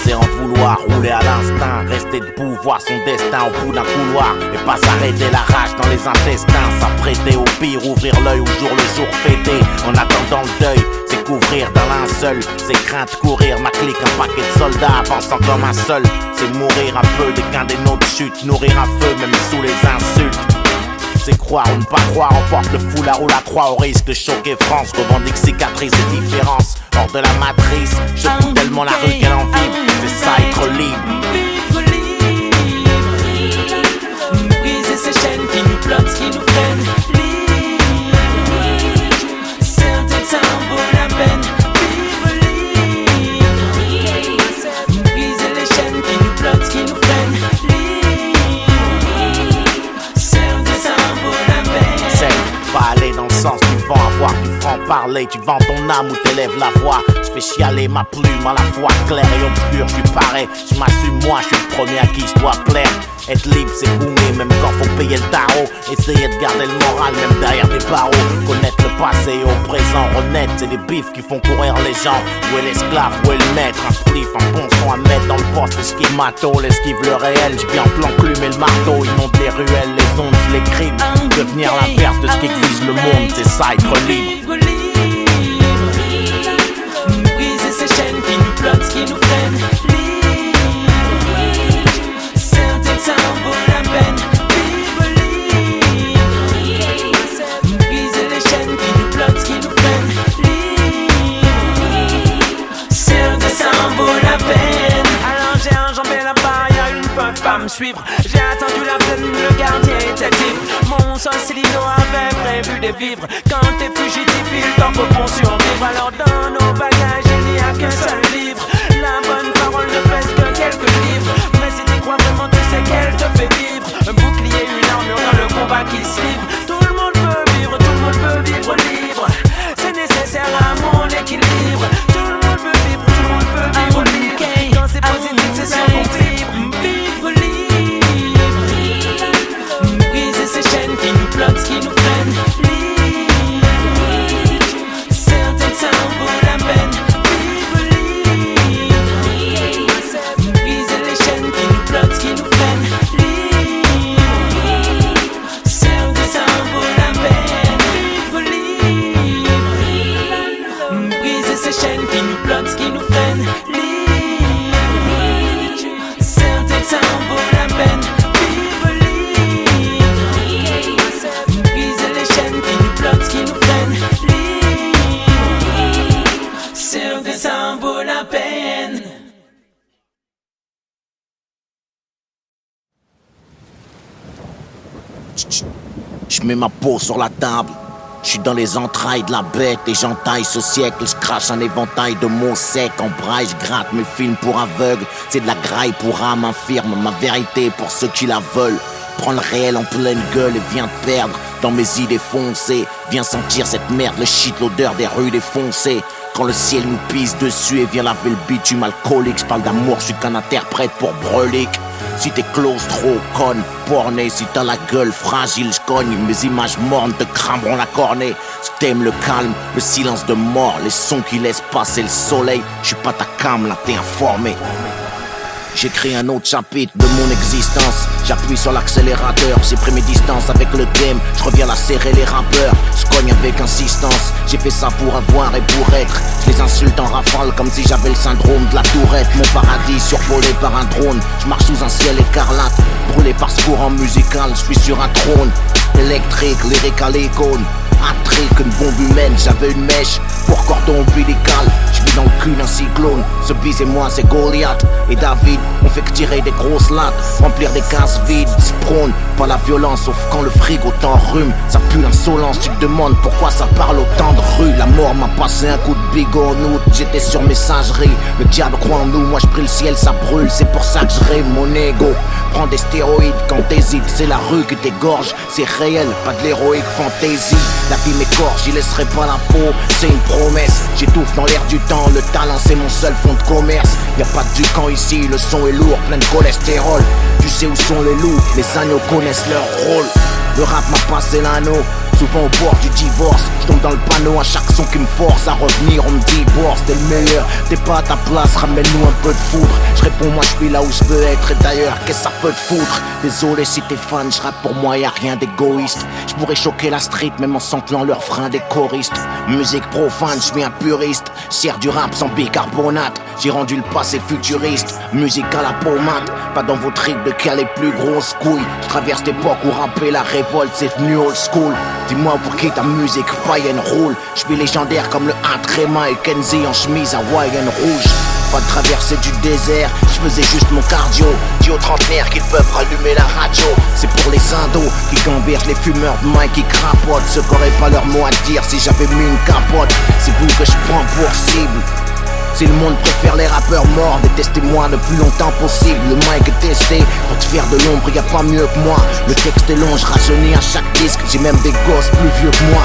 C'est en vouloir rouler à l'instinct, rester debout, voir son destin au bout d'un couloir et pas s'arrêter la rage dans les intestins, s'apprêter au pire, ouvrir l'œil au jour le jour fêter, en attendant le deuil. C'est couvrir d'un linceul, c'est crainte courir, ma clique, un paquet de soldats avançant comme un seul. C'est mourir un peu dès qu'un des nôtres chute, nourrir un feu même sous les insultes. C'est croire ou ne pas croire, on porte le foulard ou la croix au risque de choquer France. Revendique cicatrices et différences, hors de la matrice. Je coupe tellement la rue qu'elle en vibre, c'est ça être libre. Vivre libre, briser ces chaînes qui nous bloquent, qui nous prennent libre, certains ça en vaut la peine. Vivre libre, briser les chaînes qui nous bloquent, qui nous prennent libre, certains ça en vaut la peine. C'est pas aller dans le sens du vent, avoir du franc-parler. Tu vends ton âme ou t'élèves la voix. Je fais chialer ma plume à la fois claire et obscure. Je parais, je m'assume moi, je suis le premier à qui je dois plaire. Être libre c'est boomer même quand faut payer le tarot. Essayer de garder le moral même derrière des barreaux. Connaître le passé et au présent, honnête, c'est les bifs qui font courir les gens. Où est l'esclave, où est le maître? Un spliff, un bon son à mettre dans le poste. Esquive matos, l'esquive le réel. J'viens l'enclume et le marteau. Inonde les ruelles, les ondes, je l'écrive. Devenir l'inverse de ce qu'exige le monde, c'est ça être libre. Vivre libre, briser ces chaînes qui nous bloquent, qui nous prennent libre, certains ça en vaut la peine. Vivre libre, briser les chaînes qui nous bloquent, qui nous prennent libre, certains ça en vaut la peine. Alors j'ai enjambé la barrière, ils ne peuvent pas me suivre. J'ai attendu la peine, le gardien était libre. Mon Solcellino avait prévu de vivre. Quand t'es fugitif, il t'en faut pour survivre. Alors dans nos bagages, il n'y a qu'un seul livre. La bonne parole ne pèse que quelques livres. Mais si tu crois vraiment, tu sais qu'elle te fait vivre. Un bouclier, une armure dans le combat qui se livre. Tout le monde peut vivre, tout le monde peut vivre libre. C'est nécessaire à mon équilibre. Tout le monde peut vivre, tout le monde peut vivre libre. Quand c'est positif, c'est sur mon libre. Vivre libre, briser ces chaînes qui nous bloquent, qui nous prennent libre, certains ça en vaut la peine. Vivre libre, briser les chaînes qui nous bloquent, qui nous prennent libre, certains ça en vaut la peine. Vivre libre, briser ces chaînes qui nous bloquent, qui nous prennent libre, certains ça en vaut la peine. Vivre libre, briser les chaînes qui nous bloquent, qui nous prennent libre, certains ça en vaut la peine. Je mets ma peau sur la table. Je suis dans les entrailles de la bête et j'entaille ce siècle. Je crache un éventail de mots secs. En braille, je gratte mes films pour aveugles. C'est de la graille pour âme infirme. Ma vérité pour ceux qui la veulent. Prends le réel en pleine gueule et viens te perdre dans mes idées foncées. Viens sentir cette merde, le shit, l'odeur des rues défoncées. Quand le ciel nous pisse dessus et vient laver le bitume alcoolique. Je parle d'amour, je suis qu'un interprète pour Brolic. Si t'es close, trop conne, borné, si t'as la gueule fragile, j'cogne. Mes images mornes te crameront la cornée. J't'aime le calme, le silence de mort, les sons qui laissent passer le soleil. J'suis pas ta cam, là t'es informé. J'écris un autre chapitre de mon existence. J'appuie sur l'accélérateur, j'ai pris mes distances avec le game. Je reviens la serrer les rappeurs, je cogne avec insistance. J'ai fait ça pour avoir et pour être. Je les insulte en rafale comme si j'avais le syndrome de la tourette. Mon paradis survolé par un drone. Je marche sous un ciel écarlate, brûlé par ce courant musical. Je suis sur un trône électrique, lyrique à l'icône. Un trick, une bombe humaine, j'avais une mèche pour cordon ombilical. J'vis dans le cul d'un cyclone. Ce bis et moi c'est Goliath et David. On fait que tirer des grosses lattes, remplir des cases vides. Se prône pas la violence sauf quand le frigo t'enrhume. Ça pue l'insolence, tu te demandes pourquoi ça parle autant de rue. La mort m'a passé un coup de bigot en août. J'étais sur messagerie, le diable croit en nous. Moi je prie le ciel, ça brûle, c'est pour ça que je rêve mon ego. Prends des stéroïdes quand t'hésites, c'est la rue qui t'égorge. C'est réel, pas de l'héroïque fantaisie. La vie m'écorche, j'y laisserai pas la peau, c'est une promesse. J'étouffe dans l'air du temps, le talent c'est mon seul fond de commerce. Y'a pas de ducan ici, le son est lourd, plein de cholestérol. Tu sais où sont les loups, les agneaux connaissent leur rôle. Le rap m'a passé l'anneau, souvent au bord du divorce. Je tombe dans le panneau à chaque son qui me force à revenir, on me divorce. T'es le meilleur, t'es pas à ta place, ramène-nous un peu de foudre. Je réponds moi je suis là où je veux être. Et d'ailleurs qu'est-ce que ça peut te foutre? Désolé si t'es fan, je rappe pour moi, y'a rien d'égoïste. Je pourrais choquer la street même en samplant leurs freins des choristes. Musique profane, je suis un puriste. Sers du rap sans bicarbonate. J'ai rendu le passé futuriste. Musique à la pommade, pas dans vos tripes de qui a les plus grosses couilles. Je traverse l'époque où rapper la révolte c'est venu old school. Dis-moi pour qui ta musique païenne roule. Je suis légendaire comme le Intrema et Kenzie en chemise hawaïenne rouge. Pas de traversée du désert, je faisais juste mon cardio. Dis aux trentenaires qu'ils peuvent rallumer la radio. C'est pour les indos qui gambergent les fumeurs de main qui crapotent. Ceux qui auraient pas leur mot à dire si j'avais mis une capote. C'est vous que je prends pour cible. Si le monde préfère les rappeurs morts, détestez-moi le plus longtemps possible. Le mic est testé, pour te faire de l'ombre, y'a pas mieux que moi. Le texte est long, je rajeunis à chaque disque. J'ai même des gosses plus vieux que moi.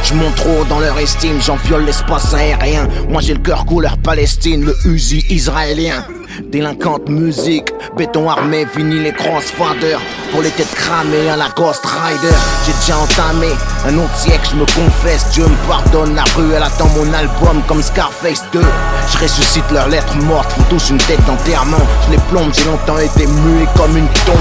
Je monte trop dans leur estime, j'en viole l'espace aérien. Moi j'ai le cœur couleur Palestine, le Uzi israélien. Délinquante musique, béton armé, vinyle et crossfader. Pour les têtes cramées à la Ghost Rider. J'ai déjà entamé un autre siècle, je me confesse. Dieu me pardonne, la rue elle attend mon album comme Scarface 2. Je ressuscite leurs lettres mortes, font tous une tête d'enterrement. Je les plombe, j'ai longtemps été muet comme une tombe.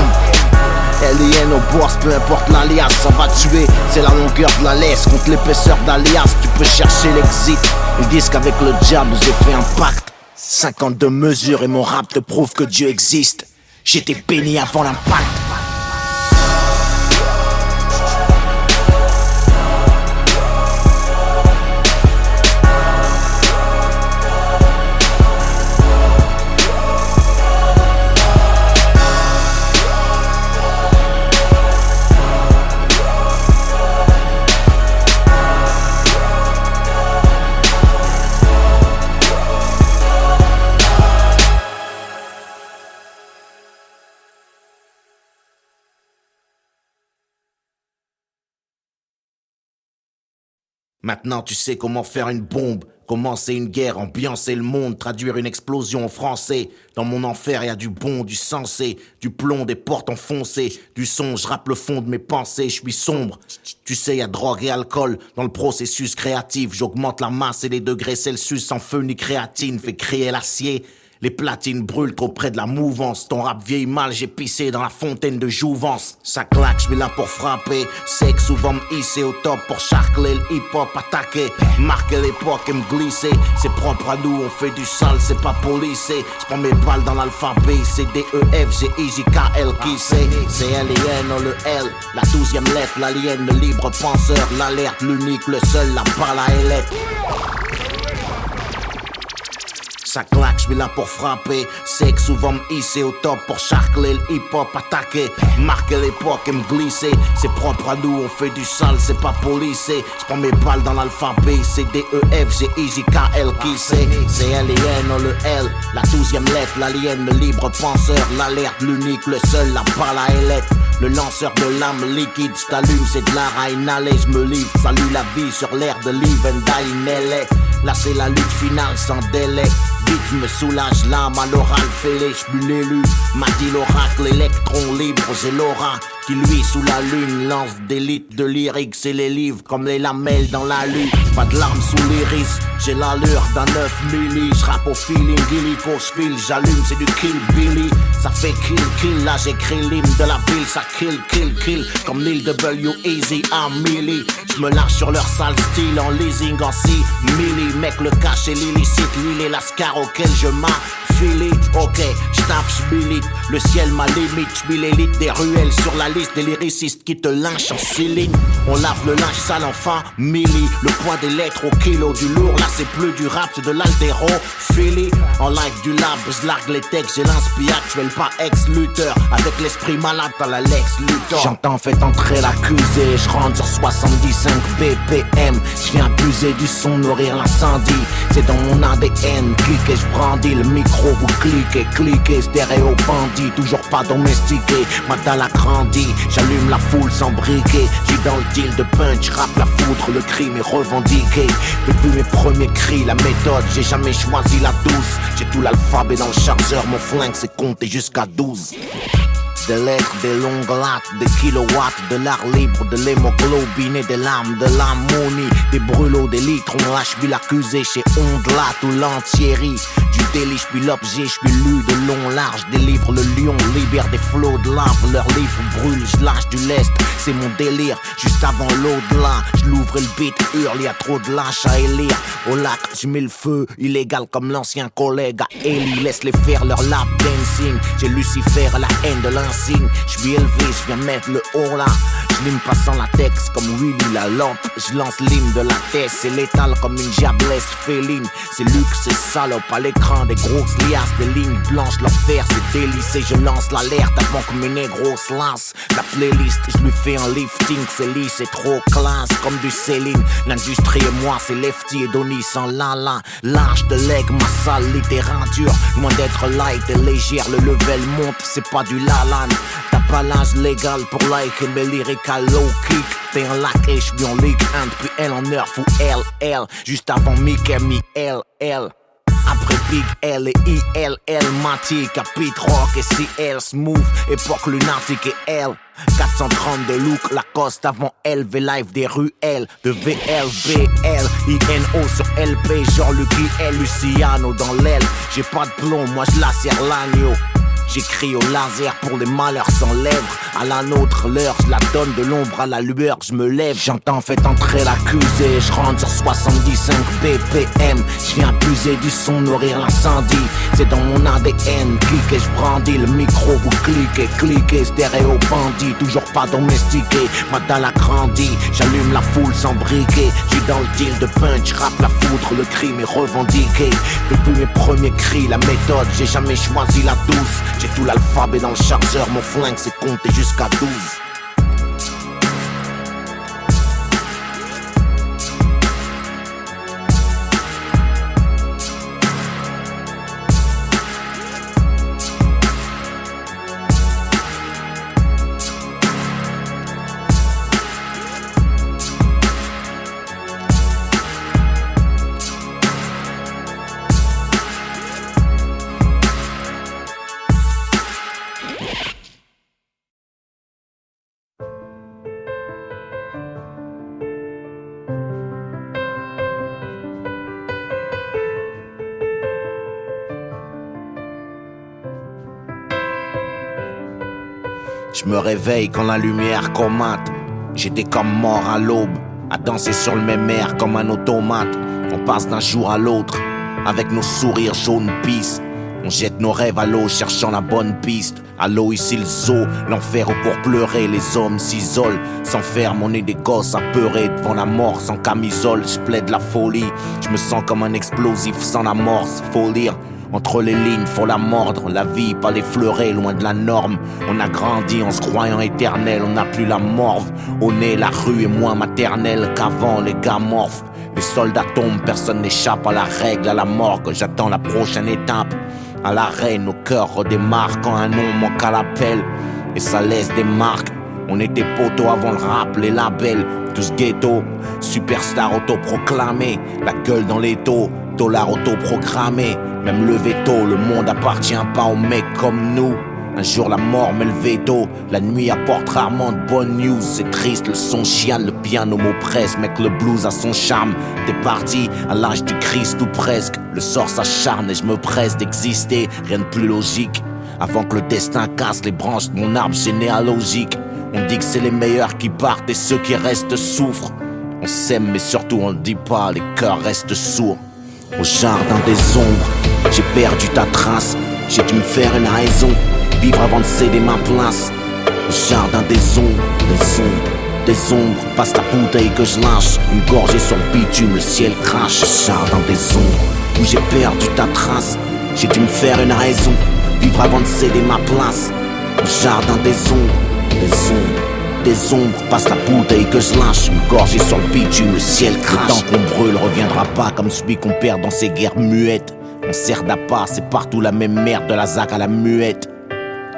Alien au boss, peu importe l'alias, ça va tuer. C'est la longueur de la laisse contre l'épaisseur d'alias. Tu peux chercher l'exit. Ils disent qu'avec le diable j'ai fait un pacte. 52 mesures et mon rap te prouve que Dieu existe. J'étais béni avant l'impact. Maintenant tu sais comment faire une bombe, commencer une guerre, ambiancer le monde, traduire une explosion en français. Dans mon enfer y a du bon, du sensé, du plomb, des portes enfoncées, du son, je rappe le fond de mes pensées, je suis sombre. Tu sais y a drogue et alcool dans le processus créatif, j'augmente la masse et les degrés Celsius sans feu ni créatine, fait crier l'acier. Les platines brûlent trop près de la mouvance. Ton rap vieillit mal, j'ai pissé dans la fontaine de jouvence. Ça claque, j'suis là pour frapper. Sexe souvent me hisser au top pour charcler le hip-hop attaquer. Marquer l'époque et me glisser. C'est propre à nous, on fait du sale, c'est pas policé. J'prends mes balles dans l'alphabet. C'est D-E-F, G-I-J-K-L qui c'est. C'est L-I-N, le L. La 12e lettre, l'alien, le libre penseur. L'alerte, l'unique, le seul, la balle à ailette. Ça claque, j'suis là pour frapper. Sexe souvent me hisser au top pour charcler le hip-hop attaquer. Marquer l'époque et me glisser. C'est propre à nous, on fait du sale, c'est pas policé. J'prends mes balles dans l'alphabet. C'est D-E-F, G-I-J-K-L qui c'est. C'est L-I-N, le L. La 12e lettre, l'alien, le libre penseur. L'alerte, l'unique, le seul, la balle à ailette. Le lanceur de l'âme liquide, j't'allume, c'est de l'art à inhaler. J'me livre, salut la vie sur l'air de Live and Die in LA. Là c'est la lutte finale sans délai. Vite je me soulage l'âme à l'oral fêlé. J'buis l'élu, m'a dit l'oracle, électron libre, j'ai l'aura. qui lui sous la lune lance des litres de lyrics et les livres comme les lamelles dans la lune. Pas de larmes sous l'iris, j'ai l'allure d'un 9 milli. J'rappe au feeling, illico, j'file, j'allume, c'est du kill Billy. Ça fait kill, kill, là j'écris l'hymne de la ville. Ça kill, kill, kill, comme Lil W, Easy, à Millie. J'me lâche sur leur sale style en leasing en 6 milli. Mec, le cash est l'illicite, l'île est l'ascar auquel je m'affile. Ok, j'tape, j'milite, le ciel ma limite. J'mets l'élite des ruelles sur la liste des lyricistes qui te lynchent en cylindre. On lave le linge sale en famille. Le poids des lettres au kilo du lourd. Là c'est plus du rap, c'est de l'altéro. Philly, en live du lab, j'largue les textes. J'ai l'inspi actuel, pas ex-lutteur. Avec l'esprit malade dans la Lex Luthor. J'entends fait entrer l'accusé. J'rentre sur 75 BPM. J'viens abuser du son, nourrir l'incendie. C'est dans mon ADN. Cliquez, j'brandis le micro, vous cliquez, cliquez. Stéréo bandit, toujours pas domestiqué. Ma dalle a grandi, j'allume la foule sans briquet. J'suis dans le deal de punch, rap la foudre, le crime est revendiqué. Depuis mes premiers cris, la méthode, j'ai jamais choisi la douce. J'ai tout l'alphabet dans le chargeur, mon flingue c'est compter jusqu'à 12. Des lettres, des longues lattes, des kilowatts, de l'art libre, de l'hémoglobine et des larmes, de l'ammonie, des brûlots, des litres. On lâche puis l'accusé chez Ondelat ou l'entiérie. Du délit, j'suis l'objet, j'suis lu de long large. Délivre le lion, libère des flots de lave. Leur livre brûle, j'lâche du lest, c'est mon délire. Juste avant l'au-delà, j'louvre le beat, hurle, y'a trop de lâches à élire. Au lac, j'mets le feu, illégal comme l'ancien collègue à Ellie. Laisse-les faire leur lap dancing. J'ai Lucifer à la haine de l'insigne. J'suis élevé, j'viens mettre le haut là. J'lime pas sans latex comme Willy la lampe. J'lance l'hymne de la tête, c'est létal comme une diablesse féline. C'est luxe, c'est salope à l'écran, des grosses liasses, des lignes blanches, l'enfer c'est délice. Et je lance l'alerte avant que mes négros se lancent. La playlist, j'lui fais un lifting, c'est lisse, c'est trop classe comme du Céline. L'industrie et moi, c'est Lefty et Donny sans la. Lâche de leg, ma salle littéraire dure. Loin d'être light et légère, le level monte, c'est pas du lalan. T'as pas l'âge légal pour liker mes lyriques à low kick. T'es un lac et j'suis en Ligue 1 depuis L en Nerf ou LL. Juste avant Mickey, LL. Après Big L et ILL, Mati, Capit Rock et CL, Smooth, époque lunatique et L. 430 de look, Lacoste avant LV Live des ruelles. De VLBL, INO sur LP, genre Lucky L, Luciano dans l'aile. J'ai pas de plomb, moi j'lacère l'agneau. J'écris au laser pour les malheurs sans lèvres. À la nôtre l'heure, je la donne de l'ombre à la lueur, je me lève. J'entends fait entrer l'accusé, je rentre sur 75 BPM. Je viens abuser du son, nourrir l'incendie. C'est dans mon ADN, cliquez, je brandis le micro, vous cliquez, stéréo bandit, toujours pas domestiqué. Ma dalle a grandi, j'allume la foule sans briquet. J'suis dans le deal de punch, rap la foudre, le crime est revendiqué. Depuis mes premiers cris, la méthode, j'ai jamais choisi la douce. J'ai tout l'alphabet dans le chargeur, mon flingue c'est compter jusqu'à 12. Je me réveille quand la lumière comate. J'étais comme mort à l'aube, à danser sur le même air comme un automate. On passe d'un jour à l'autre, avec nos sourires jaunes pisses. On jette nos rêves à l'eau, cherchant la bonne piste. À l'eau ici le zoo, l'enfer où pour pleurer les hommes s'isolent. S'enferment, on est des gosses apeurés devant la mort sans camisole. J'plaide la folie, je me sens comme un explosif sans amorce. Faut lire entre les lignes, faut la mordre. La vie, pas l'effleurer, loin de la norme. On a grandi en se croyant éternel, on n'a plus la morve. Au nez, la rue est moins maternelle qu'avant, les gars morphes. Les soldats tombent, personne n'échappe à la règle, à la morgue. J'attends la prochaine étape. À l'arrêt, nos cœurs redémarrent quand un nom manque à l'appel. Et ça laisse des marques. On était poteaux avant le rap, les labels. Tous ghetto, superstar autoproclamé. La gueule dans les taux, dollars autoprogrammés. Même le veto, le monde appartient pas aux mecs comme nous. Un jour la mort met le veto, la nuit apporte rarement de bonnes news. C'est triste, le son chiale, le piano m'oppresse. Mec, le blues a son charme. T'es parti à l'âge du Christ ou presque. Le sort s'acharne et je me presse d'exister. Rien de plus logique. Avant que le destin casse les branches de mon arbre généalogique. On dit que c'est les meilleurs qui partent et ceux qui restent souffrent. On s'aime mais surtout on le dit pas, les cœurs restent sourds. Au jardin des ombres, j'ai perdu ta trace. J'ai dû me faire une raison, vivre avant de céder ma place. Au jardin des ombres, des ombres. Passe la bouteille que je lâche, une gorgée sur le bitume, le ciel crache. Au jardin des ombres, où j'ai perdu ta trace. J'ai dû me faire une raison, vivre avant de céder ma place. Au jardin des ombres, des ombres. Passe la bouteille que je lâche, une gorgée sur le bitume, le ciel crache. Le temps qu'on brûle reviendra pas comme celui qu'on perd dans ces guerres muettes. On sert d'appât, c'est partout la même merde, de la zac à la muette.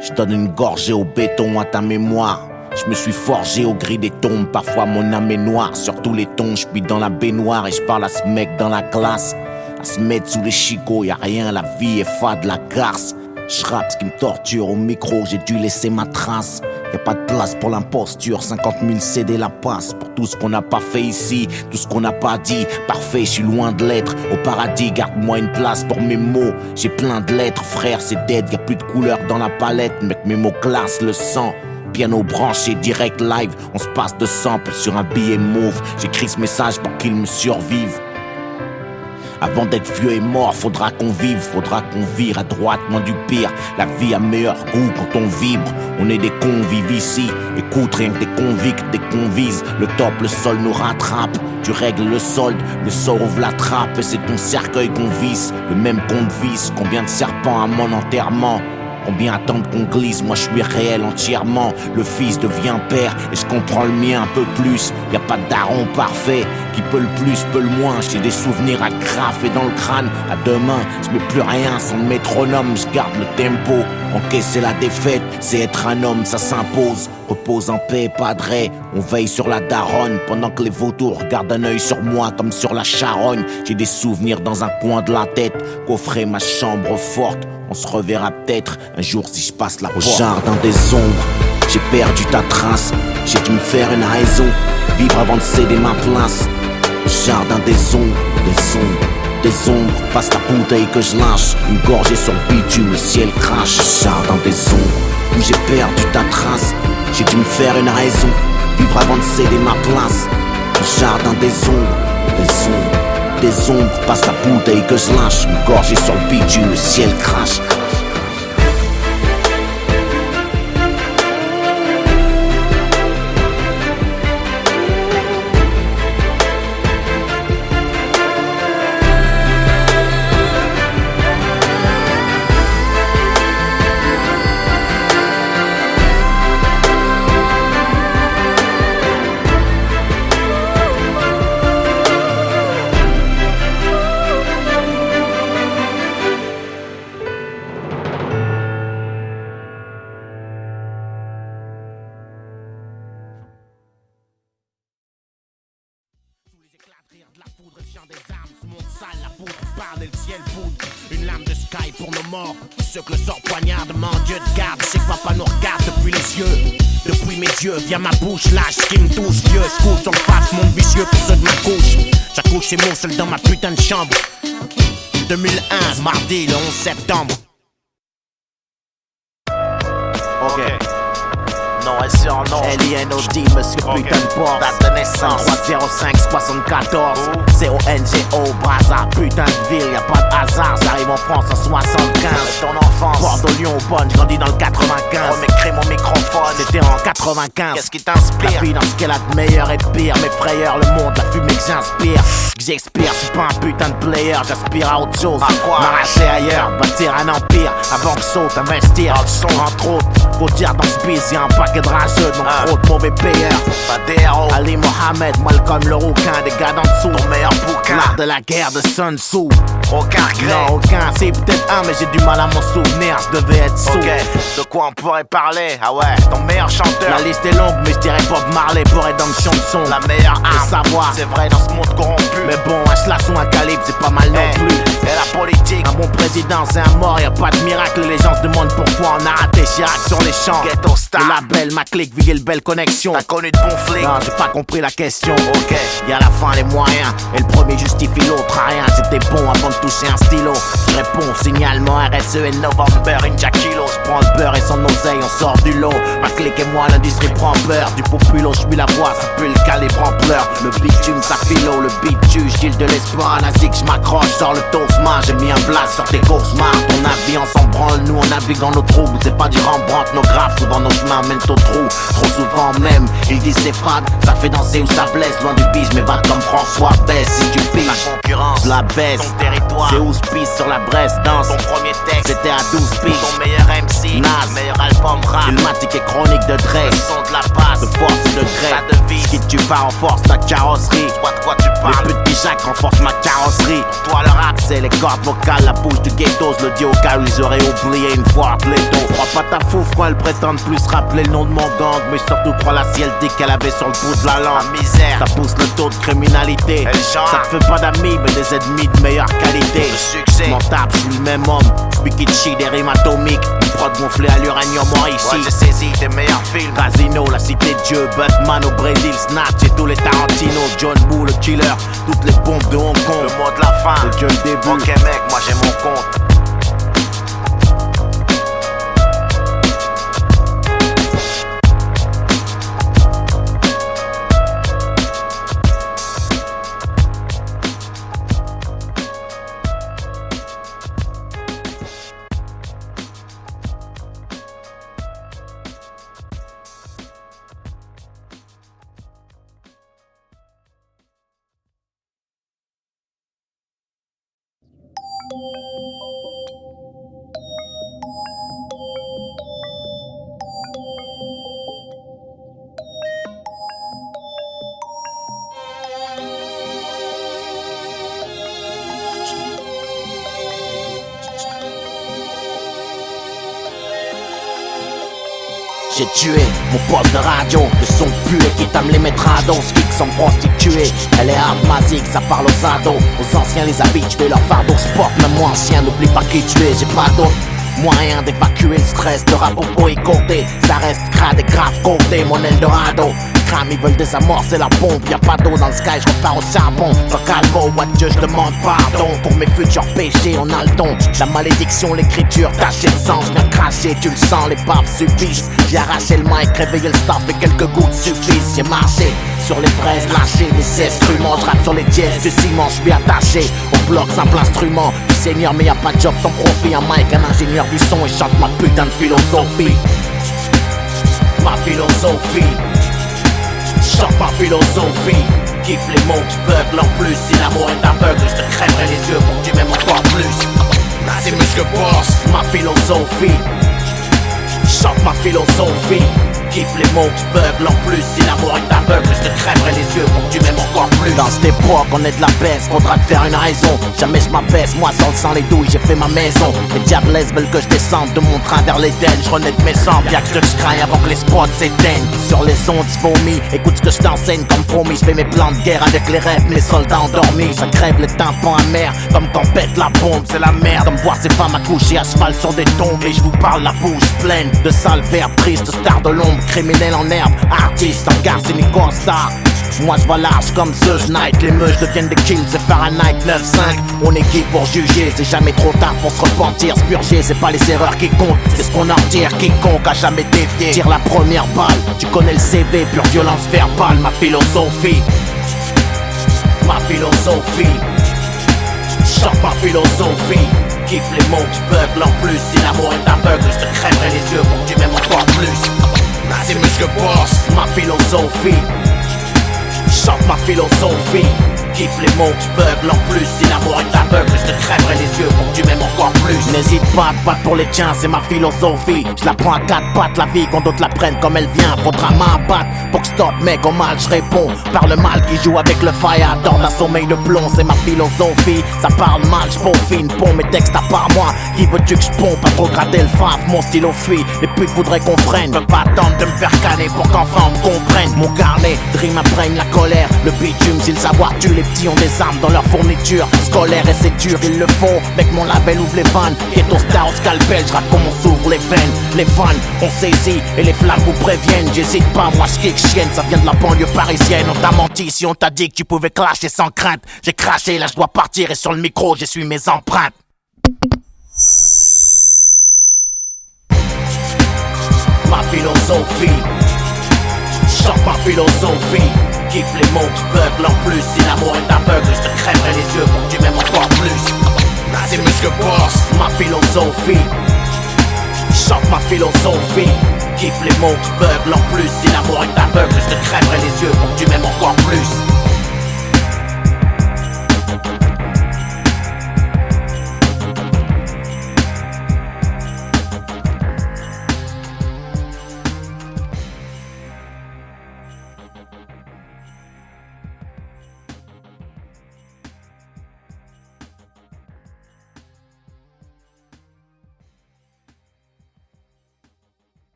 Je donne une gorgée au béton à ta mémoire. Je me suis forgé au gris des tombes, parfois mon âme est noire. Sur tous les tons, je suis dans la baignoire et je parle à ce mec dans la glace. À se mettre sous les chicots, y'a rien, la vie est fade, la garce. Je rappe ce qui me torture au micro, j'ai dû laisser ma trace. Y'a pas de place pour l'imposture, 50 000 CD la passe. Pour tout ce qu'on n'a pas fait ici, tout ce qu'on n'a pas dit. Parfait, je suis loin de l'être. Au paradis, garde-moi une place pour mes mots. J'ai plein de lettres, frère, c'est dead. Y'a plus de couleur dans la palette, mec, mes mots classent le sang. Piano branché, direct live, on se passe de sample sur un billet mauve. J'écris ce message pour qu'il me survive. Avant d'être vieux et mort, faudra qu'on vive, faudra qu'on vire à droite, moins du pire. La vie a meilleur goût quand on vibre. On est des convives ici. Écoute, rien que des convicts, des convises. Le top, le sol nous rattrape. Tu règles le solde, le sort ouvre la trappe. Et c'est ton cercueil qu'on visse, le même qu'on visse. Combien de serpents à mon enterrement? Combien attendent qu'on glisse? Moi je suis réel entièrement. Le fils devient père et je comprends le mien un peu plus. Y a pas de daron parfait qui peut le plus, peut le moins. J'ai des souvenirs à graffer dans le crâne. À demain, je mets plus rien sans le métronome. Je garde le tempo. Encaisser la défaite, c'est être un homme, ça s'impose. Repose en paix, padré. On veille sur la daronne pendant que les vautours gardent un œil sur moi comme sur la charogne. J'ai des souvenirs dans un coin de la tête. Coffrer ma chambre forte. On se reverra peut-être un jour si je passe la porte. Au jardin des ombres, j'ai perdu ta trace. J'ai dû me faire une raison, vivre avant de céder ma place. Au jardin des ombres, des ombres. Passe la bouteille que je lâche, une gorgée sur le bitume, le ciel crache. Au jardin des ombres, où j'ai perdu ta trace. J'ai dû me faire une raison, vivre avant de céder ma place. Au jardin des ombres, des ombres. Passe la bouteille que je lâche, une gorgée sur le bitume, le ciel crache. Une lame de sky pour nos morts. Ceux que le sort poignarde, mon Dieu de garde. Je sais que papa nous regarde depuis les yeux. Depuis mes yeux, via ma bouche, lâche ce qui me touche. Vieux, je couche sur le face, mon vicieux pour ceux de ma couche. J'accouche chez moi seul dans ma putain de chambre. 2001, mardi, le 11 septembre. Ok. Non et surnom L-I-N-O-D, monsieur putain de boss. Date de naissance 30574 C-O-N-G-O, Brazza, putain de ville, y'a pas de hasard. J'arrive en France en 75. Ton enfance, Bordeaux, Lyon, Bonne, j'grandis dans le 95. Remets mon microphone, c'était en 95. Qu'est-ce qui t'inspire? La vie dans ce qu'elle a de meilleur et de pire. Mes frayeurs, le monde, la fumée que j'inspire. Que j'expire, j'suis pas un putain de player. J'aspire à autre chose, m'arracher ailleurs, bâtir un empire. Avant que saute, investir, entre autres. Faut dire dans ce biz, y'a un paquet de rageux, donc trop de mauvais payeurs. Pas des héros. Ali Mohamed, Malcolm le rouquin, des gars d'en dessous. Ton meilleur bouquin, l'art de la guerre de Sun Tzu. Aucun regret. Non, aucun, c'est peut-être un, mais j'ai du mal à m'en souvenir, je devais être sourd. Ok, de quoi on pourrait parler? Ah ouais, ton meilleur chanteur. La liste est longue, mais je dirais Bob Marley pour être dans le chanson. La meilleure arme, savoir, c'est vrai dans ce monde corrompu. Mais bon, un slash ou un calibre, c'est pas mal non plus. Et la politique, un bon président, c'est un mort, y'a pas de miracle. Les gens se demandent pourquoi on a raté Chirac sur les champs. Ghetto Star, le label, ma clique, Vigil, belle connexion. T'as connu de bons flics? Non, j'ai pas compris la question. Ok, y'a la fin les moyens, et le premier justifie l'autre à rien. J'étais bon avant de toucher un stylo. Je réponds, signalement RSE et November, Inja Kilo. J'prends le beurre et son oseille, on sort du lot. Ma clique et moi, l'industrie prend peur. Du populo, j'suis la voix, ça pue le calibre en pleurs. Le bitume, ça philo, le beat juge, Gilles de l'espoir. À nazique, j'm'accroche, sors le tosma. J'ai mis un blast sur tes cauchemars. Ton avis, on s'en branle, nous on navigue dans nos troubles. C'est pas du Rembrandt, nos graphes, souvent nos chemins mènent au trou. Trop souvent même, ils disent c'est frade, ça fait danser ou ça blesse. Loin du biche, mais va comme François baisse. Si tu piges, la concurrence, la baisse. Ton territoire, c'est où se pisse sur la Bresse, danse. Ton premier texte, c'était à 12 piges. Ton meilleur MC, Nas, meilleur album rap. Ilmatic et chronique de Dre. Le son de la passe, de force et de gré. Ta devise, qui tu pars renforce ta carrosserie. Toi de quoi tu parles? Les putes Pijac renforcent ma carrosserie. Toi le rap, c'est les cordes vocales, la bouche du ghetto. Je le dis au cas où ils auraient oublié une fois les dos. Crois pas ta fouf quand elle prétendent plus rappeler le nom de mon gang. Mais surtout crois la si elle dit qu'elle avait sur le bout de la langue. La misère, ça pousse le taux de criminalité. Ça te fait pas d'amis, mais des ennemis de meilleure qualité. Le succès, mon tape, j'suis le même homme. J'pikichi des rimes atomiques. Une prod gonflée à l'uranium mort ici. Ouais, j'ai saisi des meilleurs films. Casino, la cité de Dieu, Batman au Brésil, Snatch et tous les Tarantino. John Woo, le killer, toutes les bombes de Hong Kong. Le mot de la fin, c'est que le début. Ok mec, moi j'ai mon compte. J'ai tué mon poste de radio, le son pué qui tame les mettre à dos, ce sont prostituées. Elle est hard magique, ça parle aux ados, aux anciens les habitués, leur fardeau sport, même moi ancien, n'oublie pas qui tu es, j'ai pas d'autre moyen d'évacuer le stress, de rap au boycotté, ça reste crade et grave côté, mon Eldorado. Ils veulent désamorcer la bombe, y'a pas d'eau dans le sky, je repars au charbon. Sans calvo, what Dieu, je demande pardon. Pour mes futurs péchés, on a le don. La malédiction, l'écriture, tâcher le sang, je viens cracher, tu le sens, les baffes suffisent. J'ai arraché le mic, réveillé le staff et quelques gouttes suffisent. J'ai marché sur les braises, lâché des instruments. Je rappe sur les dièses du ciment, je suis attaché au bloc simple instrument du seigneur, mais y'a pas de job sans profit. Un mic, un ingénieur du son et chante ma putain de philosophie. Ma philosophie. Chante ma philosophie, kiffe les mots qui beuglent en plus. Si l'amour est aveugle, je te crèverai les yeux pour que tu m'aimes encore plus. C'est Monsieur Boss. Ma philosophie, chante ma philosophie, kiffe les mots qui beuglent en plus. Si l'amour est aveugle, je te crèverai les yeux pour que tu m'aimes encore plus. Dans cette époque, on est de la baisse, faudra te faire une raison. Jamais je m'abaisse, moi sans le sang les douilles, j'ai fait ma maison. Les diablesses veulent que je descende de mon train vers l'Éden. Je renais de mes cendres, y'a que je crains avant que les spots s'éteignent. Sur les ondes, vomis, écoute ce que je t'enseigne comme promis. Je fais mes plans de guerre avec les rêves, mes soldats endormis. Ça crève les tympans amers, comme quand pète la bombe, c'est la merde. Comme voir ces femmes accoucher à cheval sur des tombes. Et je vous parle la bouche pleine de sales verbes tristes, stars de l'ombre, criminels en herbe, artistes en garce et star. Moi je vois large comme The Night. Les meuches deviennent des kills, c'est Fahrenheit 9-5. On est qui pour juger, c'est jamais trop tard pour se repentir. Se purger, c'est pas les erreurs qui comptent, c'est ce qu'on en retire. Quiconque a jamais dévié, tire la première balle. Tu connais le CV, pure violence verbale. Ma philosophie, ma philosophie, chante ma philosophie, kiffe les mots qui beuglent en plus. Si l'amour est aveugle, je te crèverai les yeux pour que tu m'aimes encore plus. C'est Monsieur Boss. Ma philosophie, chante ma philosophie, kiffe les mots qui beuglent en plus. Si l'amour est aveugle, aveugle, je te crèverai les yeux pour que tu m'aimes encore plus. N'hésite pas à te battre pour les tiens, c'est ma philosophie. Je la prends à quatre pattes, la vie, quand d'autres la prennent comme elle vient. Faudra m'abattre pour que stop, mec, au mal je réponds. Par le mal qui joue avec le fire, dans la sommeil le plomb, c'est ma philosophie. Ça parle mal, j'peaufine, pond mes textes à part moi. Qui veux-tu que j'pompe, pas trop gratter le faf, mon stylo fuit. Les putes voudraient qu'on freine, veux pas attendre de me faire canner pour qu'enfin on me comprenne. Mon carnet, dream imprègne la colère. Le bitume, si le savoir tue, les petits ont des armes dans leur fourniture scolaire et c'est dur, ils le font. Mec, mon label ouvre les vannes. Ghetto star au scalpel, j'rappe comme on s'ouvre les veines. Les fans, on saisit et les flammes vous préviennent. J'hésite pas, moi j'kick chienne, ça vient de la banlieue parisienne. On t'a menti si on t'a dit que tu pouvais clasher sans crainte. J'ai craché, là je dois partir et sur le micro j'essuie mes empreintes. Ma philosophie, chante ma philosophie. Kiffe les mots qui beuglent en plus. Si l'amour est aveugle, je te crèverai les yeux pour que tu m'aimes encore plus. C'est Monsieur Boss. Ma philosophie, chante ma philosophie. Kiffe les mots qui beuglent en plus. Si l'amour est aveugle, je te crèverai les yeux pour que tu m'aimes encore plus.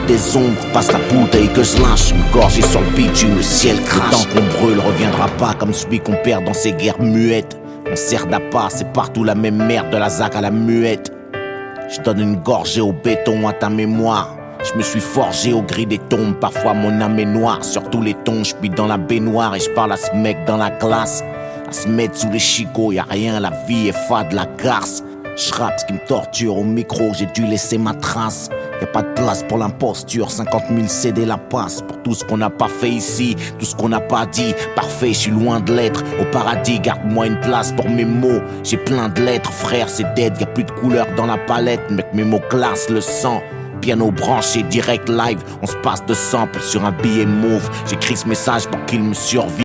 Des ombres, passe la bouteille que je lâche. Une gorgée sur le bitume, le ciel crache. Le temps qu'on brûle reviendra pas comme celui qu'on perd dans ces guerres muettes. On sert d'appât, c'est partout la même merde, de la zac à la muette. Je donne une gorgée au béton à ta mémoire. Je me suis forgé au gris des tombes, parfois mon âme est noire. Sur tous les tons, je puis dans la baignoire et je parle à ce mec dans la glace. À se mettre sous les chicots, y'a rien, la vie est fade, la garce. Je rappe ce qui me torture au micro, j'ai dû laisser ma trace. Y'a pas de place pour l'imposture, 50 000 CD la passe. Pour tout ce qu'on n'a pas fait ici, tout ce qu'on n'a pas dit. Parfait, je suis loin de l'être. Au paradis, garde-moi une place pour mes mots. J'ai plein de lettres, frère, c'est dead. Y'a plus de couleurs dans la palette, mec, mes mots glacent le sang. Piano branché, direct live, on se passe de sample sur un billet mauve. J'écris ce message pour qu'il me survive.